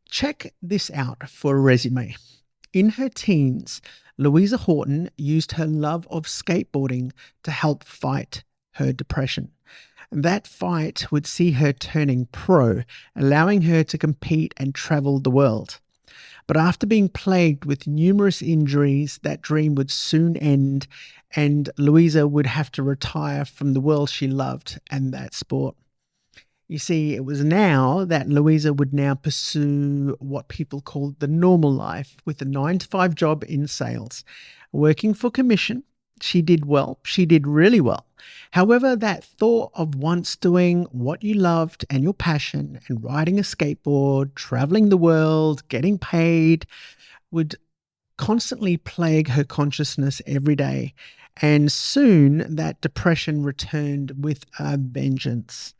Check this out for a resume. In her teens, Louisa Hawton used her love of skateboarding to help fight her depression. That fight would see her turning pro, allowing her to compete and travel the world. But after being plagued with numerous injuries, that dream would soon end, and Louisa would have to retire from the world she loved and that sport. You see, it was now that Louisa would now pursue what people call the normal life, with a 9-to-5 job in sales. Working for commission, she did well. She did really well. However, that thought of once doing what you loved and your passion and riding a skateboard, traveling the world, getting paid, would constantly plague her consciousness every day. And soon that depression returned with a vengeance.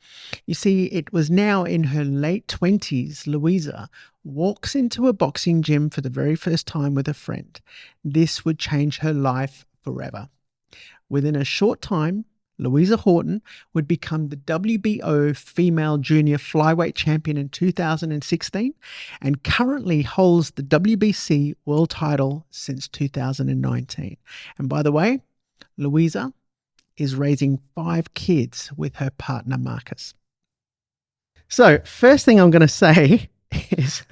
You see, it was now in her late 20s, Louisa walks into a boxing gym for the very first time with a friend. This would change her life forever. Within a short time, Louisa Hawton would become the WBO female junior flyweight champion in 2016 and currently holds the WBC world title since 2019. And by the way, Louisa is raising 5 kids with her partner, Marcus. So first thing I'm going to say is,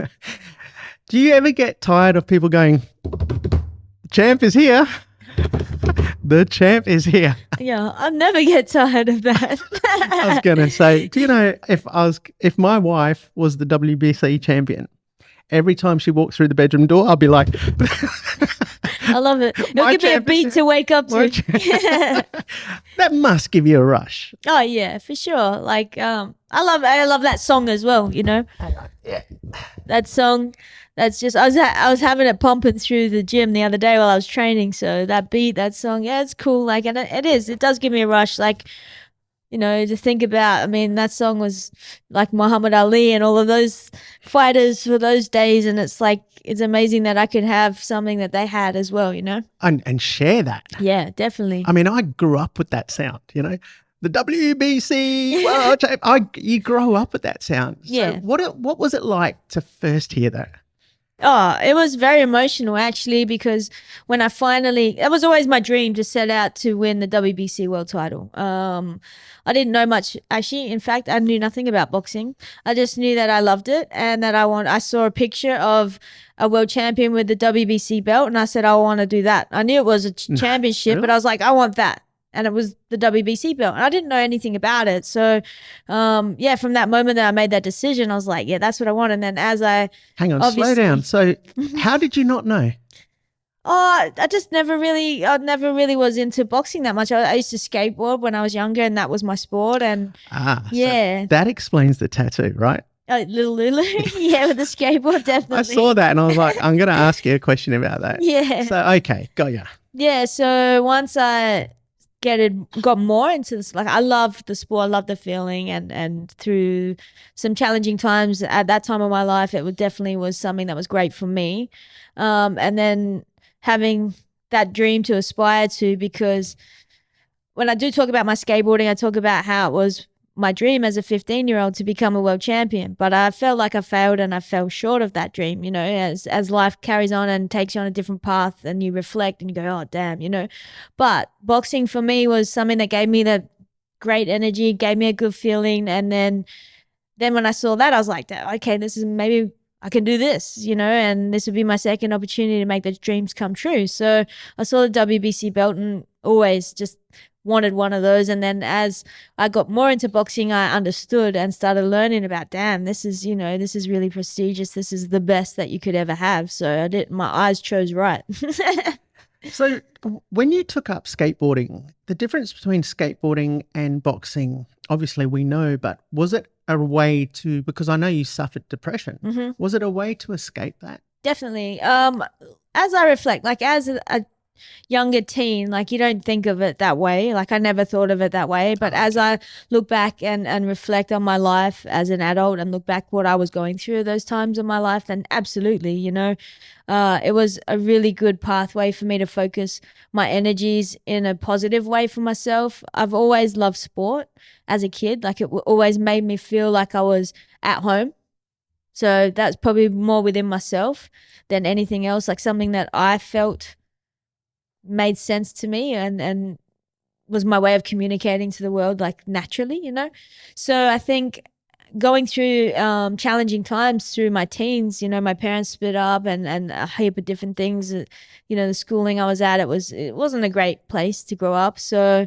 do you ever get tired of people going, "The champ is here"? The champ is here. Yeah, I'll never get tired of that. I was going to say, do you know, if my wife was the WBC champion, every time she walked through the bedroom door, I'll be like, I love it. It'll give me a beat to wake up to. That must give you a rush. Oh yeah, for sure. Like I love that song as well, you know. Yeah. That song, that's just I was having it pumping through the gym the other day while I was training. So that beat, that song, yeah, it's cool. Like, and it does give me a rush. Like, you know, to think about, I mean, that song was like Muhammad Ali and all of those fighters for those days. And it's like, it's amazing that I could have something that they had as well, you know? And share that. Yeah, definitely. I mean, I grew up with that sound, you know? The WBC, you grow up with that sound. So yeah. What was it like to first hear that? Oh, it was very emotional actually, because when I finally, it was always my dream to set out to win the WBC world title. I didn't know much actually. In fact, I knew nothing about boxing. I just knew that I loved it and that I saw a picture of a world champion with the WBC belt and I said, I want to do that. I knew it was a championship, really? But I was like, I want that. And it was the WBC belt. And I didn't know anything about it. So, yeah, from that moment that I made that decision, I was like, yeah, that's what I want. And then as I... Hang on, slow down. So how did you not know? Oh, I never really was into boxing that much. I used to skateboard when I was younger and that was my sport. And yeah. So that explains the tattoo, right? Little Lulu. Yeah, with the skateboard, definitely. I saw that and I was like, I'm going to ask you a question about that. Yeah. So, okay, got ya. Yeah, so once I got more into this, like I loved the sport, I loved the feeling, and through some challenging times at that time of my life, it definitely was something that was great for me. And then having that dream to aspire to, because when I do talk about my skateboarding, I talk about how it was my dream as a 15-year-old to become a world champion, but I felt like I failed and I fell short of that dream, you know, as life carries on and takes you on a different path and you reflect and you go, oh, damn, you know. But boxing for me was something that gave me that great energy, gave me a good feeling. And then when I saw that, I was like, okay, this is maybe I can do this, you know, and this would be my second opportunity to make those dreams come true. So I saw the WBC belt and always just wanted one of those. And then as I got more into boxing, I understood and started learning about, damn, this is, you know, this is really prestigious. This is the best that you could ever have. So my eyes chose right. So when you took up skateboarding, the difference between skateboarding and boxing, obviously we know, but was it a way to, because I know you suffered depression, was it a way to escape that? Definitely. As I reflect, like as a younger teen, like you don't think of it that way. Like I never thought of it that way. But as I look back and reflect on my life as an adult and look back what I was going through those times in my life, then absolutely, you know, it was a really good pathway for me to focus my energies in a positive way for myself. I've always loved sport as a kid. Like it always made me feel like I was at home. So that's probably more within myself than anything else, like something that I felt made sense to me and was my way of communicating to the world, like naturally, you know? So I think going through challenging times through my teens, you know, my parents split up and a heap of different things. You know, the schooling I was at, it wasn't a great place to grow up. So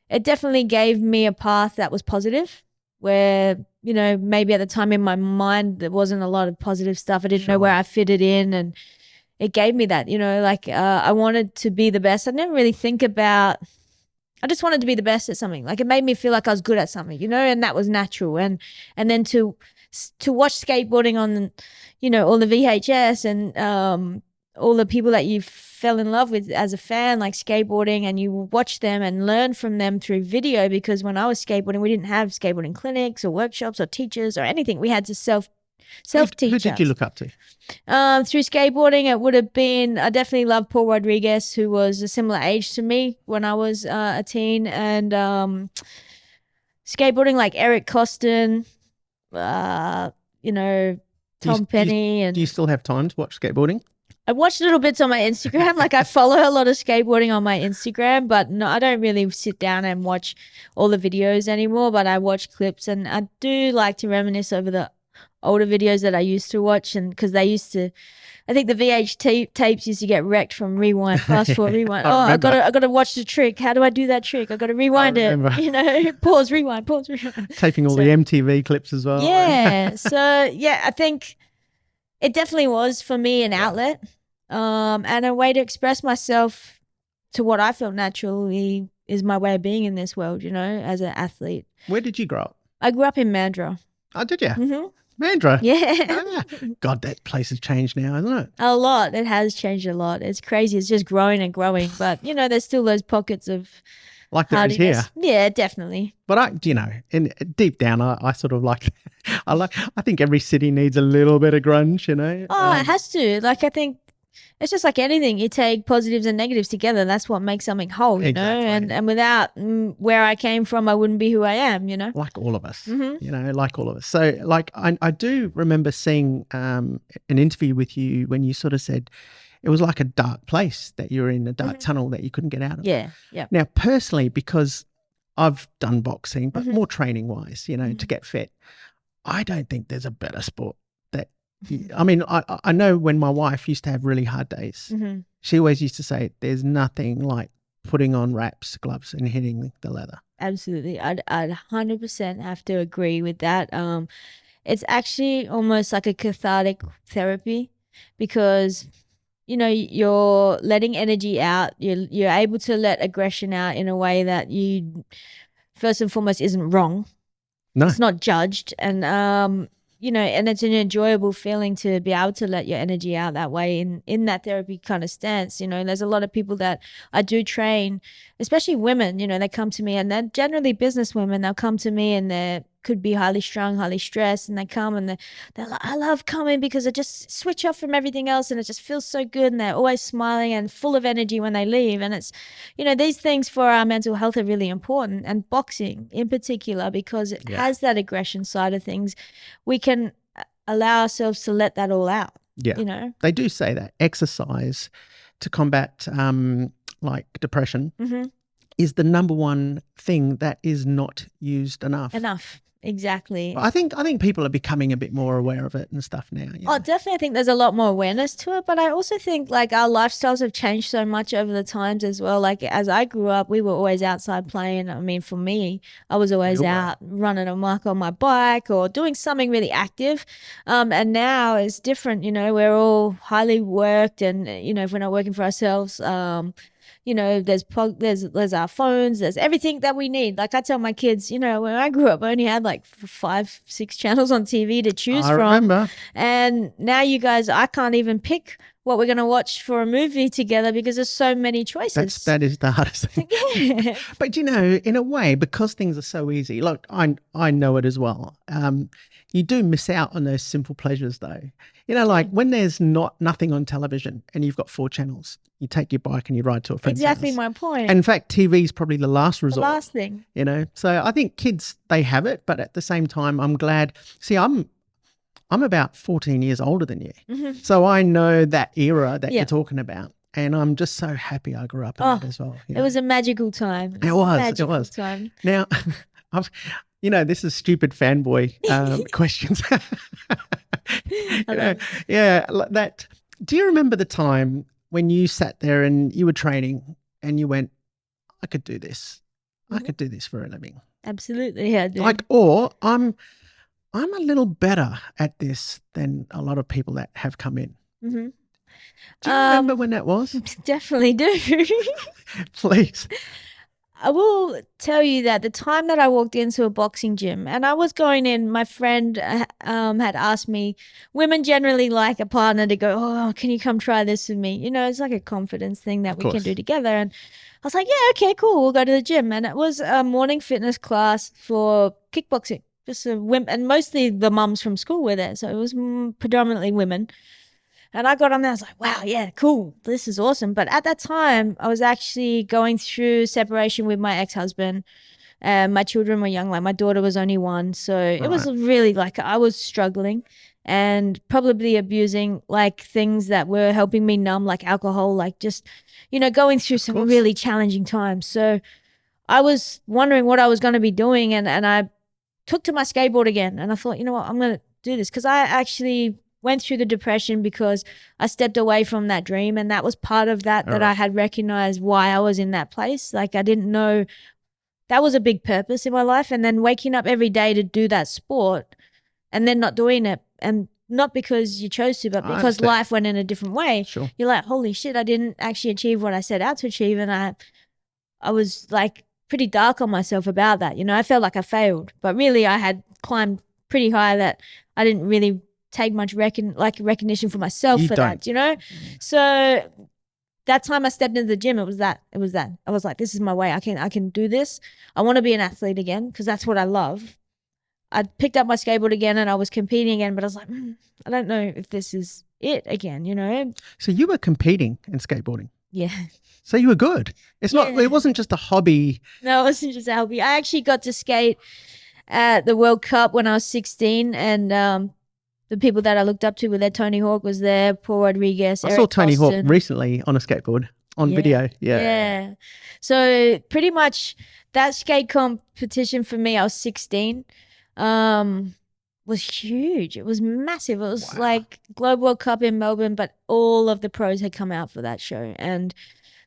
it definitely gave me a path that was positive, where, you know, maybe at the time in my mind there wasn't a lot of positive stuff. I didn't know where I fitted in, and it gave me that, you know, like I wanted to be the best. I never really think about, I just wanted to be the best at something. Like it made me feel like I was good at something, you know, and that was natural. And then to watch skateboarding on, you know, all the VHS and all the people that you fell in love with as a fan, like skateboarding, and you watch them and learn from them through video, because when I was skateboarding, we didn't have skateboarding clinics or workshops or teachers or anything. We had to self-teach. Who did you look up to? Through skateboarding, it would have been, I definitely love Paul Rodriguez, who was a similar age to me when I was a teen, and skateboarding like Eric Costin, you know, Tom Penny. And do you still have time to watch skateboarding? I watched little bits on my Instagram. Like I follow a lot of skateboarding on my Instagram, but no, I don't really sit down and watch all the videos anymore, but I watch clips, and I do like to reminisce over the older videos that I used to watch, and because they used to, I think the tapes used to get wrecked from rewind, fast forward, rewind. I gotta watch the trick. How do I do that trick? I gotta rewind it. You know, pause, rewind. Taping all the MTV clips as well. Yeah. So yeah, I think it definitely was for me an outlet, and a way to express myself to what I felt naturally is my way of being in this world. You know, as an athlete. Where did you grow up? I grew up in Mandurah. Oh, did you? Mm-hmm. Mandurah? Yeah. God, that place has changed now, hasn't it? A lot. It has changed a lot. It's crazy. It's just growing and growing. But, you know, there's still those pockets of like there is here. Yeah, definitely. But I, you know, deep down, I sort of like, I think every city needs a little bit of grunge, you know? Oh, it has to. Like, I think it's just like anything. You take positives and negatives together. That's what makes something whole, you know? And without where I came from, I wouldn't be who I am, you know? Like all of us, you know, like all of us. So like I do remember seeing an interview with you when you sort of said it was like a dark place that you were in, a dark tunnel that you couldn't get out of. Yeah, yeah. Now, personally, because I've done boxing, but more training wise, you know, to get fit, I don't think there's a better sport. I mean, I know when my wife used to have really hard days, she always used to say, there's nothing like putting on wraps, gloves and hitting the leather. Absolutely. I'd 100% have to agree with that. It's actually almost like a cathartic therapy, because, you know, you're letting energy out. You're able to let aggression out in a way that you, first and foremost, isn't wrong. No. It's not judged. And, you know, and it's an enjoyable feeling to be able to let your energy out that way in that therapy kind of stance. You know, there's a lot of people that I do train, especially women, you know, they come to me, and they're generally business women. They'll come to me and they could be highly strung, highly stressed, and they come and they're like, I love coming because I just switch off from everything else and it just feels so good, and they're always smiling and full of energy when they leave. And it's, you know, these things for our mental health are really important, and boxing in particular, because it has that aggression side of things. We can allow ourselves to let that all out. Yeah. You know, they do say that exercise to combat like depression is the number one thing that is not used enough. Exactly. I think people are becoming a bit more aware of it and stuff now. Oh, definitely. I think there's a lot more awareness to it, but I also think like our lifestyles have changed so much over the times as well. Like as I grew up, we were always outside playing. I mean, for me, I was always out running amok on my bike or doing something really active. And now it's different. You know, we're all highly worked, and you know, if we're not working for ourselves, you know, there's our phones, there's everything that we need. Like I tell my kids, you know, when I grew up, I only had like 5-6 channels on TV to choose from. I remember. And now you guys, I can't even pick what we're going to watch for a movie together because there's so many choices. That is the hardest thing. Yeah. But, you know, in a way, because things are so easy, look, I know it as well. You do miss out on those simple pleasures though. You know, like when there's nothing on television and you've got 4 channels, you take your bike and you ride to a friend's house. Exactly my point. And in fact, TV is probably the last resort. The last thing. You know, so I think kids, they have it, but at the same time, I'm glad. See, I'm I'm about 14 years older than you. Mhm. So I know that era that Yeah. you're talking about. And I'm just so happy I grew up in that as well. you It know. was a magical time. It was. Magical time. Now, I've, this is stupid fanboy questions. That. Do you remember the time when you sat there and you were training and you went, I could do this. I Mm-hmm. could do this for a living. Absolutely, I do. Or I'm a little better at this than a lot of people that have come in. Mm-hmm. Do you remember when that was? Definitely do. Please. I will tell you that the time that I walked into a boxing gym and I was going in, my friend had asked me, women generally like a partner to go, oh, can you come try this with me? It's like a confidence thing that we can do together. And I was like, yeah, okay, cool. We'll go to the gym. And it was a morning fitness class for kickboxing. Just women, and mostly the mums from school were there. So it was predominantly women. And I got on there, I was like, wow, yeah, cool. This is awesome. But at that time, I was actually going through separation with my ex-husband. My children were young, like my daughter was only 1. So it was really like I was struggling and probably abusing like things that were helping me numb, like alcohol, like just, going through some really challenging times. So I was wondering what I was going to be doing. And I took to my skateboard again. And I thought, you know what, I'm going to do this because I actually went through the depression because I stepped away from that dream. And that was part of that I had recognized why I was in that place. Like I didn't know that was a big purpose in my life. And then waking up every day to do that sport and then not doing it. And not because you chose to, but because life went in a different way. Sure. You're like, holy shit, I didn't actually achieve what I set out to achieve. And I was like pretty dark on myself about that. I felt like I failed, but really I had climbed pretty high that I didn't really take much recognition for myself that. So that time I stepped into the gym, it was that. I was like, this is my way. I can do this. I want to be an athlete again because that's what I love. I picked up my skateboard again and I was competing again, but I was like, I don't know if this is it again, So you were competing in skateboarding? Yeah. So you were good. It wasn't just a hobby. No, it wasn't just a hobby. I actually got to skate at the World Cup when I was 16 and the people that I looked up to were there. Tony Hawk was there, Paul Rodriguez, I saw Tony Hawk recently on a skateboard on video. Yeah. So pretty much that skate competition for me, I was 16, was huge. It was massive. It was like Globe World Cup in Melbourne, but all of the pros had come out for that show. And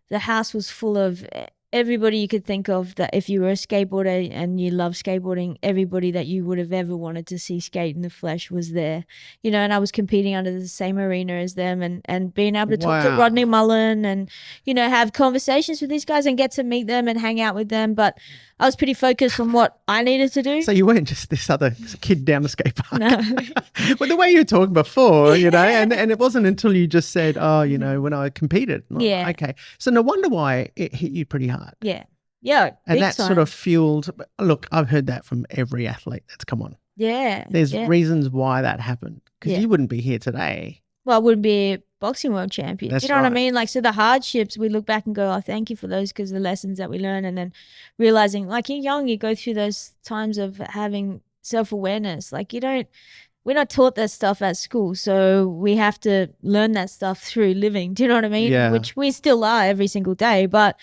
the house was full of everybody you could think of that if you were a skateboarder and you love skateboarding, everybody that you would have ever wanted to see skate in the flesh was there, and I was competing under the same arena as them and being able to talk to Rodney Mullen and, have conversations with these guys and get to meet them and hang out with them. But I was pretty focused on what I needed to do. So you weren't just this other kid down the skate park. No. Well, the way you were talking before, and it wasn't until you just said, when I competed. Yeah. Okay. So no wonder why it hit you pretty hard. Yeah. Yeah. And that sort of fueled, look, I've heard that from every athlete that's come on. Yeah. There's reasons why that happened because you wouldn't be here today. Well, I wouldn't be a boxing world champion. That's you know what I mean? Like, so the hardships, we look back and go, oh, thank you for those because the lessons that we learn. And then realizing, like, you're young, you go through those times of having self-awareness. Like, we're not taught that stuff at school. So we have to learn that stuff through living. Do you know what I mean? Yeah. Which we still are every single day. But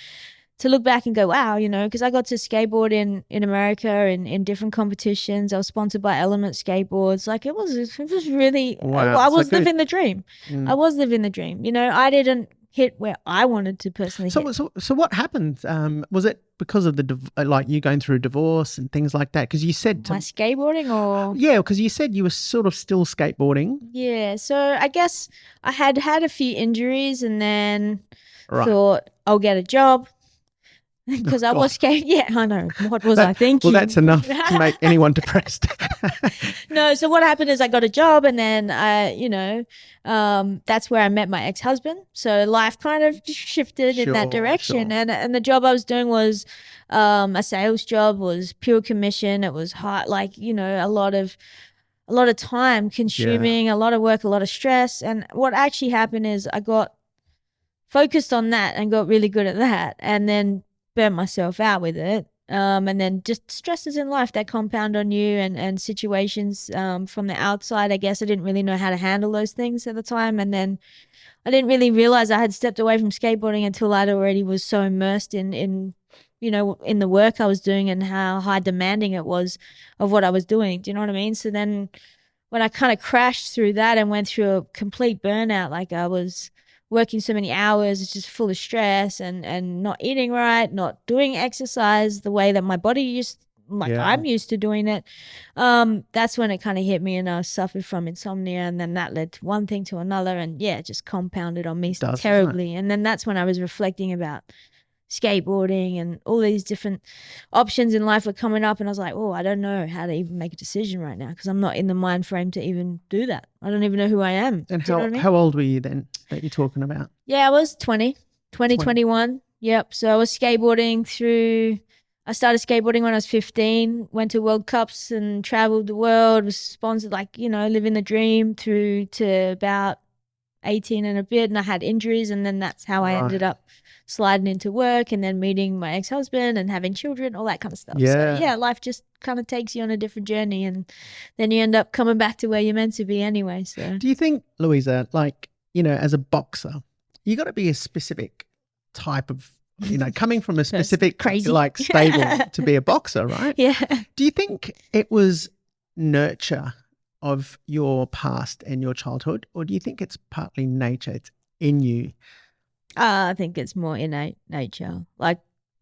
to look back and go, wow, because I got to skateboard in America and in different competitions. I was sponsored by Element Skateboards. Like it was really, I was living the dream. I was living the dream. I didn't hit where I wanted to personally hit. So what happened? Was it because of you going through a divorce and things like that? Because you said my skateboarding or? Yeah, because you said you were sort of still skateboarding. Yeah. So I guess I had a few injuries and then thought I'll get a job. Because I was skating. Yeah, I know. What was I thinking? Well, that's enough to make anyone depressed. No, so what happened is I got a job and then that's where I met my ex-husband. So life kind of shifted in that direction. Sure. And the job I was doing was a sales job, was pure commission. It was hard, a lot of time consuming, a lot of work, a lot of stress. And what actually happened is I got focused on that and got really good at that and then burnt myself out with it. And then just stresses in life that compound on you, and situations from the outside. I guess I didn't really know how to handle those things at the time. And then I didn't really realize I had stepped away from skateboarding until I'd already was so immersed in in the work I was doing and how high demanding it was of what I was doing. Do you know what I mean? So then when I kind of crashed through that and went through a complete burnout, like I was working so many hours, it's just full of stress and not eating right, not doing exercise the way that my body I'm used to doing it. That's when it kind of hit me, and I suffered from insomnia, and then that led to one thing to another, and it just compounded on me terribly. And then that's when I was reflecting about skateboarding, and all these different options in life were coming up, and I was like, oh, I don't know how to even make a decision right now, because I'm not in the mind frame to even do that. I don't even know who I am. And how old were you then that you're talking about? Yeah, I was 20, 21. Yep. So I was skateboarding I started skateboarding when I was 15, went to World Cups and traveled the world, was sponsored, living the dream through to about 18 and a bit. And I had injuries, and then that's how I ended up sliding into work, and then meeting my ex-husband and having children, all that kind of stuff. Yeah. So life just kind of takes you on a different journey, and then you end up coming back to where you're meant to be anyway. So do you think, Louisa, as a boxer, you got to be a specific type of, coming from a specific stable to be a boxer, right? Yeah. Do you think it was nurture of your past and your childhood, or do you think it's partly nature? It's in you? I think it's more innate nature.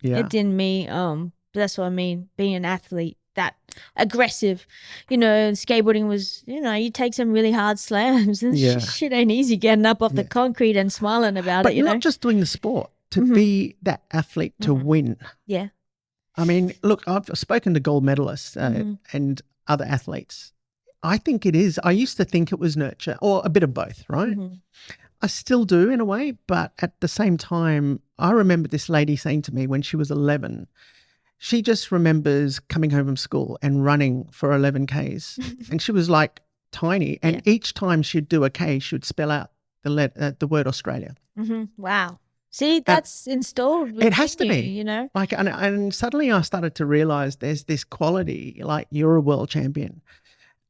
It's in me. That's what I mean. Being an athlete, that aggressive, skateboarding was, you take some really hard slams, and shit ain't easy getting up off the concrete and smiling about it. But not just doing the sport, to be that athlete, to win. Yeah. I mean, look, I've spoken to gold medalists and other athletes. I think it is. I used to think it was nurture, or a bit of both, right? I still do in a way, but at the same time, I remember this lady saying to me when she was 11, she just remembers coming home from school and running for 11 Ks. And she was like tiny. And each time she'd do a K, she would spell out the word Australia. Wow. See, that's installed. It has to be, and suddenly I started to realize there's this quality, like you're a world champion.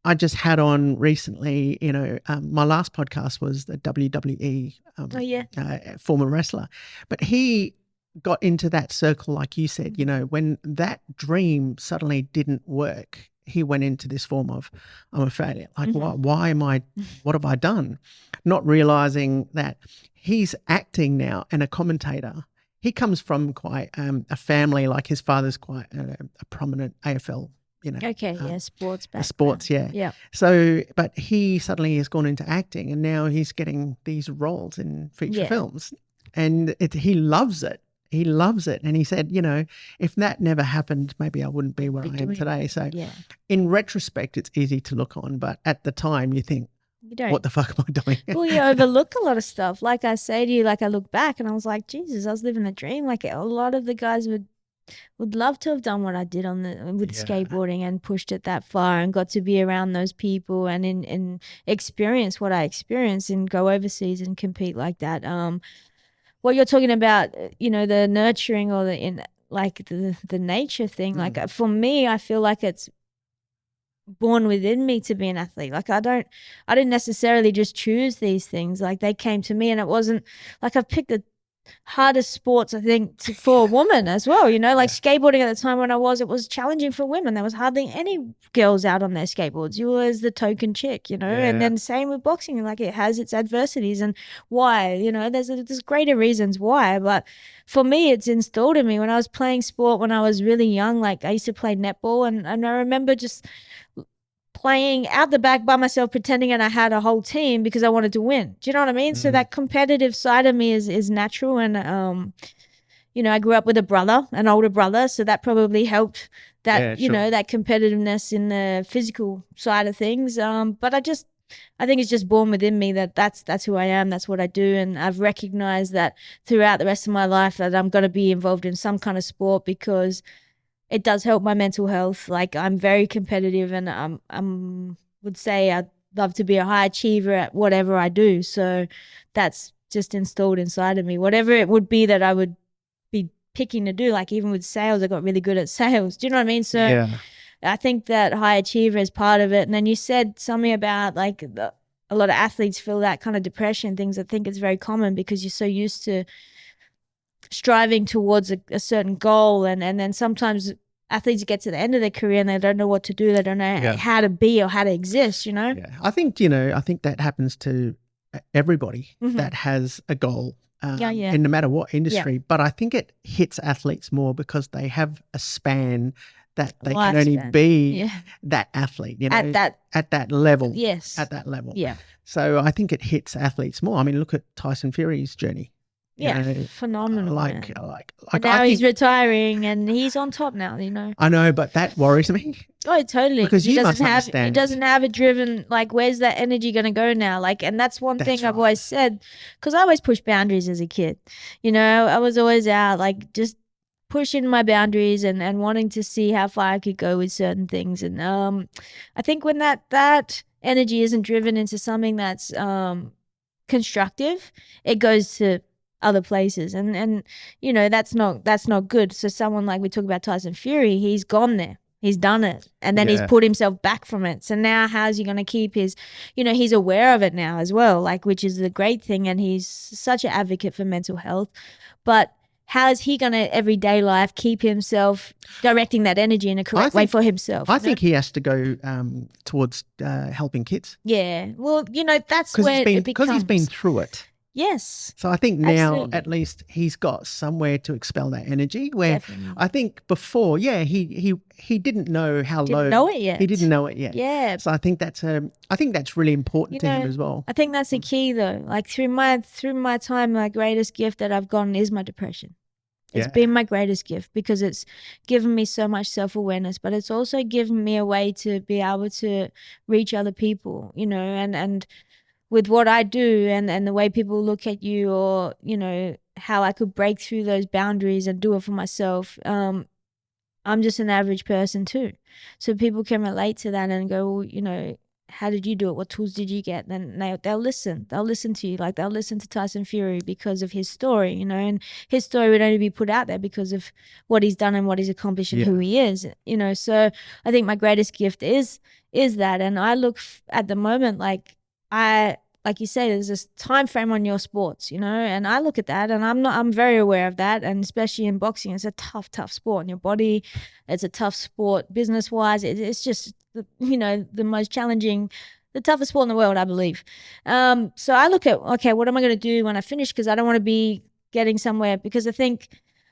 I just had on recently, my last podcast was the WWE former wrestler, but he got into that circle, like you said, when that dream suddenly didn't work, he went into this form of, I'm a failure. Like, why am I, what have I done? Not realizing that he's acting now and a commentator. He comes from quite a family, like his father's quite a prominent AFL, sports background. Sports, yeah. So, but he suddenly has gone into acting, and now he's getting these roles in feature films, and he loves it. He loves it. And he said, if that never happened, maybe I wouldn't be where I am today. So in retrospect, it's easy to look on, but at the time you think, what the fuck am I doing? Well, you overlook a lot of stuff. Like I say to you, I look back and I was like, Jesus, I was living the dream. Like a lot of the guys would love to have done what I did with skateboarding and pushed it that far and got to be around those people and experience what I experienced and go overseas and compete like that. What you're talking about, the nurturing or the nature thing, like for me, I feel like it's born within me to be an athlete. Like I didn't necessarily just choose these things. Like they came to me, and it wasn't like I've picked the hardest sports, I think, for a woman as well. Skateboarding at the time when it was challenging for women. There was hardly any girls out on their skateboards. You were the token chick, and then same with boxing. Like it has its adversities, and why, there's greater reasons why. But for me, it's installed in me when I was playing sport when I was really young. Like I used to play netball, and I remember just playing out the back by myself, pretending and I had a whole team because I wanted to win. Do you know what I mean? So that competitive side of me is natural. And, I grew up with an older brother. So that probably helped that, that competitiveness in the physical side of things. But I think it's just born within me that's who I am. That's what I do. And I've recognized that throughout the rest of my life that I'm going to be involved in some kind of sport because it does help my mental health. Like I'm very competitive, and would say I'd love to be a high achiever at whatever I do. So that's just installed inside of me. Whatever it would be that I would be picking to do. Like even with sales, I got really good at sales. Do you know what I mean? So Yeah. I think that high achiever is part of it. And then you said something about like a lot of athletes feel that kind of depression things. I think it's very common because you're so used to striving towards a certain goal. And then sometimes athletes get to the end of their career and they don't know what to do. They don't know how to be or how to exist, you know? Yeah. I think that happens to everybody that has a goal. And no matter what industry, but I think it hits athletes more because they have a span that they can only be that athlete, you know, at that level. Yes. At that level. Yeah. So I think it hits athletes more. I mean, look at Tyson Fury's journey. Yeah, you know, phenomenal. Like but now he's retiring and he's on top now, you know. I know, but that worries me. Oh, totally. Because he doesn't have a driven, like, where's that energy going to go now? Like, and that's one thing I've always said, because I always pushed boundaries as a kid. You know, I was always out, like, just pushing my boundaries and wanting to see how far I could go with certain things. And I think when that energy isn't driven into something that's constructive, it goes to other places, and you know, that's not good. So someone like we talk about Tyson Fury, he's gone there, he's done it, and then he's put himself back from it. So now how's he going to keep his, you know, he's aware of it now as well, like, which is the great thing, and he's such an advocate for mental health. But how is he going to everyday life keep himself directing that energy in a correct way for himself? I think he has to go towards helping kids. Yeah, well, you know, that's where it becomes, because he's been through it. Yes. So I think now at least he's got somewhere to expel that energy. Where I think before, he didn't know how low. Didn't know it yet. He didn't know it yet. Yeah. So I think that's really important to him as well. I think that's the key though. Like through my time, my greatest gift that I've gotten is my depression. It's been my greatest gift because it's given me so much self-awareness, but it's also given me a way to be able to reach other people, you know, and with what I do and the way people look at you, or, you know, how I could break through those boundaries and do it for myself. I'm just an average person too. So people can relate to that and go, well, you know, how did you do it? What tools did you get? Then they'll listen. They'll listen to you. Like they'll listen to Tyson Fury because of his story, you know, and his story would only be put out there because of what he's done and what he's accomplished and who he is, you know. So I think my greatest gift is that. And I look at the moment, like you say, there's this time frame on your sports, you know, and I look at that and I'm very aware of that. And especially in boxing, it's a tough sport on your body. It's a tough sport business wise. It's just, you know, the most challenging, the toughest sport in the world, I believe. So I look at, okay, what am I going to do when I finish? Because I don't want to be getting somewhere, because I think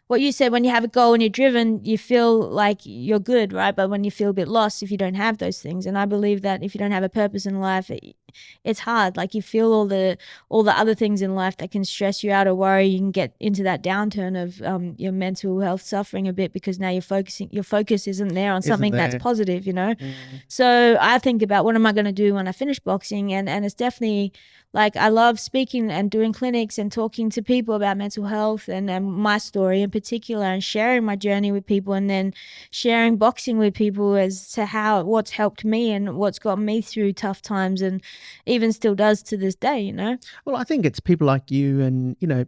what you said, when you have a goal and you're driven, you feel like you're good, right? But when you feel a bit lost if you don't have those things. And I believe that if you don't have a purpose in life, it's hard. Like you feel all the other things in life that can stress you out or worry. You can get into that downturn of your mental health suffering a bit because now your focus isn't there on something that's positive, you know? So I think about what am I going to do when I finish boxing? And it's definitely like I love speaking and doing clinics and talking to people about mental health and my story in particular, and sharing my journey with people, and then sharing boxing with people as to what's helped me and what's got me through tough times, and even still does to this day, you know. Well, I think it's people like you and, you know,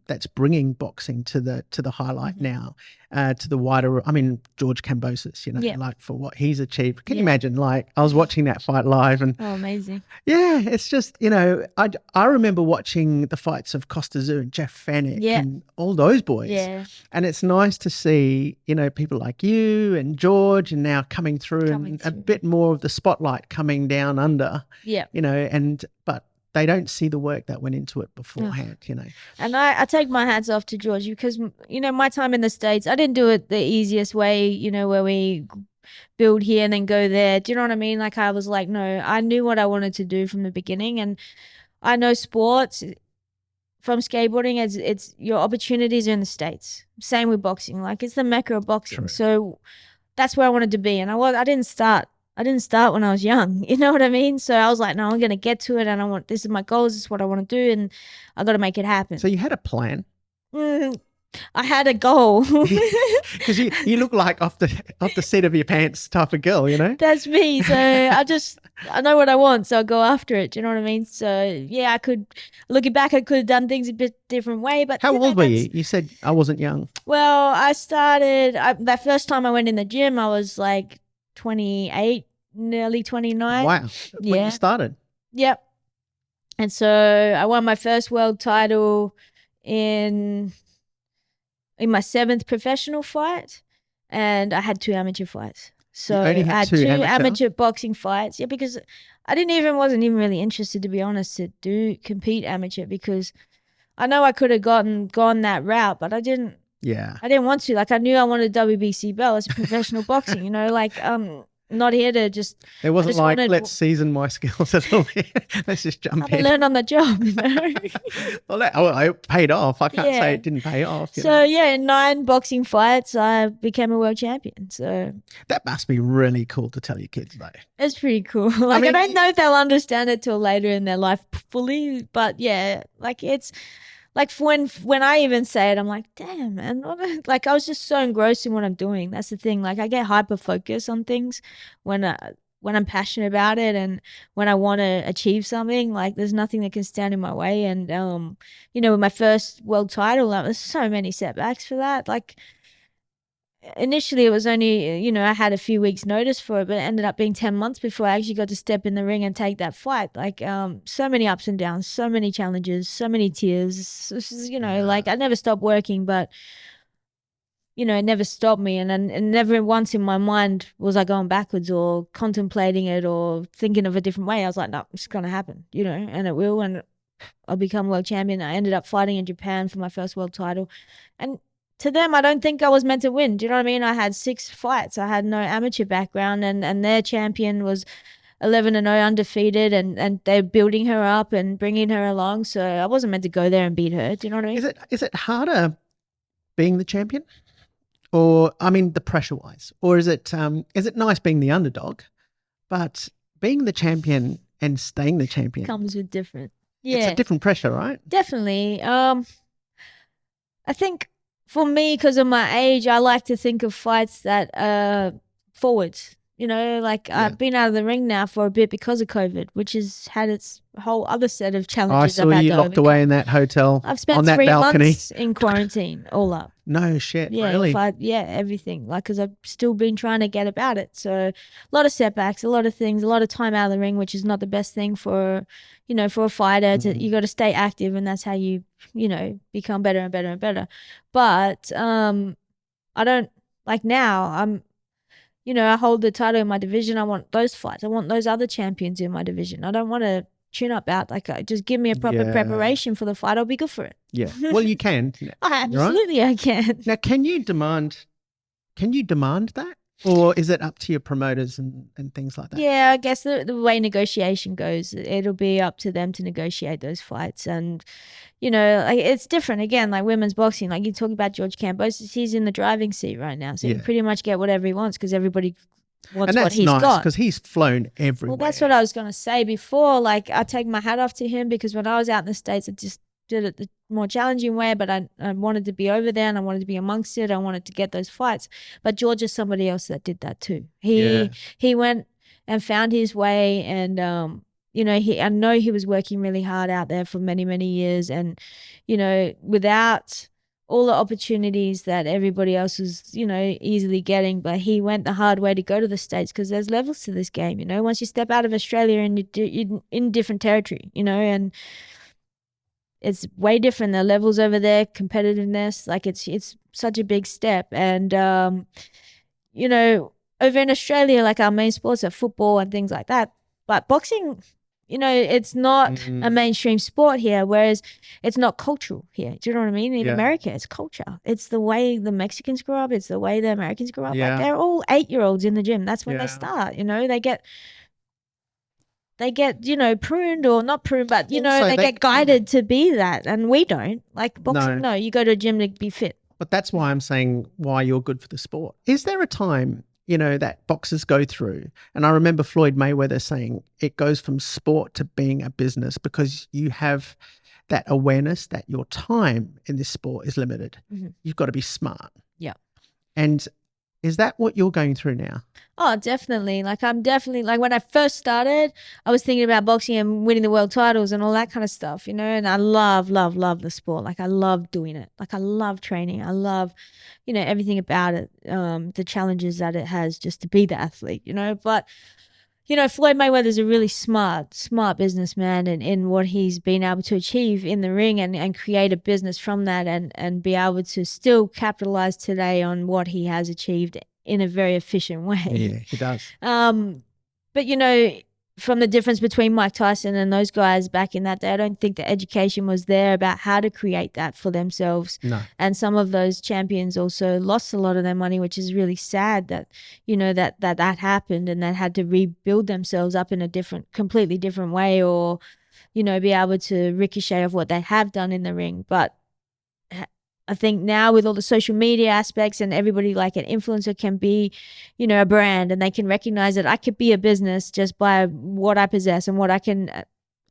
that's bringing boxing to the highlight now, to the wider. I mean, George Kambosos, you know, like for what he's achieved. Can you imagine? Like I was watching that fight live, and amazing. Yeah, it's just, you know, I remember watching the fights of Costa Zoo and Jeff Fennick and all those boys. Yeah. And it's nice to see, you know, people like you and George and now coming through and a bit more of the spotlight coming down under. Yeah. You know, but they don't see the work that went into it beforehand, you know. And I take my hats off to George because, you know, my time in the States, I didn't do it the easiest way, you know, where we build here and then go there. Do you know what I mean? Like I was like, no, I knew what I wanted to do from the beginning. And I know sports from skateboarding, it's your opportunities are in the States. Same with boxing. Like it's the mecca of boxing. True. So that's where I wanted to be. And I didn't start when I was young, you know what I mean? So I was like, no, I'm going to get to it, and this is my goals, this is what I want to do, and I got to make it happen. So you had a plan? I had a goal. Because you look like off the seat of your pants type of girl, you know? That's me. So I know what I want, so I go after it. Do you know what I mean? So yeah, looking back, I could have done things a bit different way. But How old were you? You said I wasn't young. Well, that first time I went in the gym, I was like 28, nearly 29. Wow. When you started. Yep. And so I won my first world title in my 7th professional fight, and I had 2 amateur fights. So I had 2 amateur boxing fights. Yeah, because I wasn't even really interested, to be honest, to compete amateur, because I know I could have gone that route, but I didn't. Yeah. I didn't want to. Like, I knew I wanted a WBC belt as a professional boxing, you know, like not here to just. It wasn't like, let's season my skills a little bit. Let's just jump in. I learned on the job, you know. Well, it paid off. I can't say it didn't pay off. So, yeah, in 9 boxing fights, I became a world champion. So that must be really cool to tell your kids, though. It's pretty cool. Like, I don't know if they'll understand it till later in their life fully, but yeah, like it's. Like when I even say it, I'm like, damn, man. Like, I was just so engrossed in what I'm doing. That's the thing. Like, I get hyper focused on things when I'm passionate about it, and when I want to achieve something. Like, there's nothing that can stand in my way. And you know, with my first world title, there's so many setbacks for that. Like, initially it was only, you know, I had a few weeks notice for it, but it ended up being 10 months before I actually got to step in the ring and take that fight. Like, so many ups and downs, so many challenges, so many tears, you know, like I never stopped working, but you know, it never stopped me. And never once in my mind was I going backwards or contemplating it or thinking of a different way. I was like, no, it's going to happen, you know, and it will. And I'll become world champion. I ended up fighting in Japan for my first world title. And to them, I don't think I was meant to win. Do you know what I mean? I had 6 fights. I had no amateur background, and their champion was 11-0 undefeated, and they're building her up and bringing her along. So I wasn't meant to go there and beat her. Do you know what I mean? Is it harder being the champion, or I mean the pressure wise, or is it nice being the underdog, but being the champion and staying the champion comes with different. Yeah, it's a different pressure, right? Definitely. I think. For me, because of my age, I like to think of fights that are forwards. You know, like I've been out of the ring now for a bit because of COVID, which has had its whole other set of challenges. I saw you locked away in that hotel. I've spent on that 3 balcony. months in quarantine, all up. No shit, yeah, really? Everything. Like, because I've still been trying to get about it. So a lot of setbacks, a lot of things, a lot of time out of the ring, which is not the best thing for, you know, for a fighter. You got to stay active, and that's how you know, become better and better and better. But I don't, like, now you know, I hold the title in my division. I want those fights. I want those other champions in my division. I don't want to tune up out. Like, just give me a proper preparation for the fight. I'll be good for it. Yeah. Well, you can. Absolutely, right? I can. Now, can you demand that? Or is it up to your promoters and things like that? Yeah, I guess the way negotiation goes, it'll be up to them to negotiate those fights. And, you know, like, it's different. Again, like women's boxing, like you talk about George Kambosos, he's in the driving seat right now. So he can pretty much get whatever he wants because everybody wants what he's got. And that's nice because he's flown everywhere. Well, that's what I was going to say before. Like, I take my hat off to him because when I was out in the States, I just did it the more challenging way, but I wanted to be over there and I wanted to be amongst it. I wanted to get those fights. But George is somebody else that did that too. He went and found his way, and you know, I know he was working really hard out there for many, many years, and you know, without all the opportunities that everybody else was, you know, easily getting, but he went the hard way to go to the States because there's levels to this game, you know. Once you step out of Australia and you're in different territory, you know, and it's way different. The levels over there, competitiveness, like it's such a big step. And, you know, over in Australia, like our main sports are football and things like that. But boxing, you know, it's not a mainstream sport here, whereas it's not cultural here. Do you know what I mean? In America, it's culture. It's the way the Mexicans grew up. It's the way the Americans grew up. Yeah. Like, they're all 8-year-olds in the gym. That's when they start, you know. They get, you know, pruned or not pruned, but, you know, they get guided to be that. And we don't. Like boxing, no, you go to a gym to be fit. But that's why I'm saying why you're good for the sport. Is there a time, you know, that boxers go through? And I remember Floyd Mayweather saying it goes from sport to being a business because you have that awareness that your time in this sport is limited. You've got to be smart. Yeah. And is that what you're going through now? Oh, definitely. Like I'm definitely like when I first started, I was thinking about boxing and winning the world titles and all that kind of stuff, you know, and I love the sport. Like I love doing it. Like I love training. I love, you know, everything about it. The challenges that it has just to be the athlete, you know, but you know, Floyd Mayweather's a really smart businessman in what he's been able to achieve in the ring and create a business from that and be able to still capitalize today on what he has achieved in a very efficient way. Yeah, he does. But, you know, from the difference between Mike Tyson and those guys back in that day, I don't think the education was there about how to create that for themselves. No. And some of those champions also lost a lot of their money, which is really sad that, you know, that happened and that had to rebuild themselves up in a completely different way or, you know, be able to ricochet of what they have done in the ring. But I think now with all the social media aspects and everybody like an influencer can be, you know, a brand and they can recognize that I could be a business just by what I possess and what I can